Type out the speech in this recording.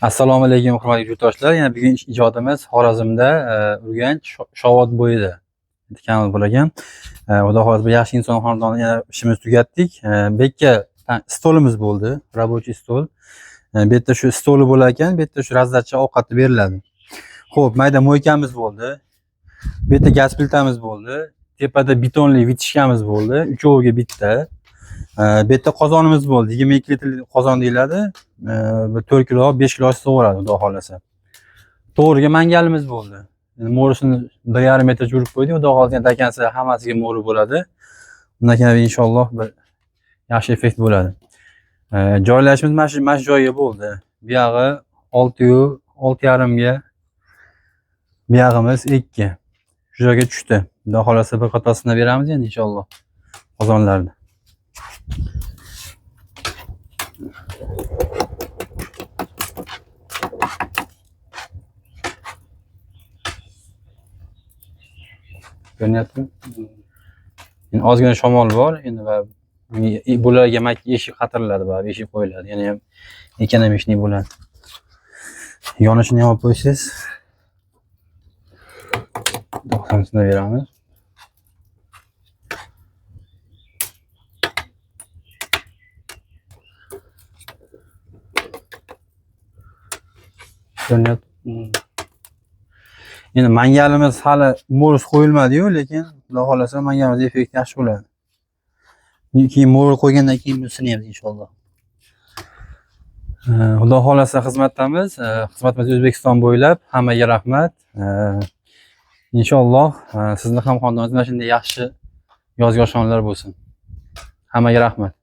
Assalomu alaykum hurmatli yurtdoshlar. Yana bugun ijodimiz Xorazmda Urganch Shovot bo'yida tikanimiz bor ekan. Xudo xohlasa yaxshi inson xonadonida yana ishimizni tugatdik. Bu yerga stolimiz bo'ldi, рабочий stol. Bu yerda shu stoli bo'lar ekan, bu yerda shu razdatcha ovqat beriladi. Xo'p, mayda mo'ykamiz bo'ldi. Bu yerda gaz plitamiz bo'ldi. Tepada betonli vitishkamiz bo'ldi. Uchoviga bitta. Bu yerda qozonimiz bo'ldi. 22 litrli qozon deyiladi. 4 kilo, 5 kilo so'radi, xudo xolasa. To'g'riga mangalimiz bo'ldi. Mo'risini 1,5 metr yurib qo'ydik. Xudo xolasa takansa hammasiga mo'ri bo'ladi. Undan keyin inshaalloh bir yaxshi effekt bo'ladi. Joylashimiz mana shu joyga bo'ldi. Bu yog'i 6,5 ga, bu yog'imiz 2. Shu joyga tushdi. Xudo xolasa bir qatasini beramiz endi inshaalloh qozonlarni. Ko'ryapsizmi? Endi ozgina shamol bor, endi va bularga eshik qatiriladi va eshik qo'yiladi. Yana ham ekonomishniy bo'ladi. Yonishini ham olib qo'ysiz. 90 ni beramiz. Endi mangalimiz hali mo'ris qo'yilmadi-yu, lekin xudo xolasa mangalimiz effekt yaxshi bo'ladi. Keyin mo'ri qo'ygandan keyin buni sinaymiz inshaalloh. Xudo xolasa xizmatdamiz. Xizmatimiz O'zbekiston bo'ylab. Hammaga rahmat. Inshaalloh sizni ham xonadoningizda shunday yaxshi yozgi oshxonalar bo'lsin. Hammaga rahmat.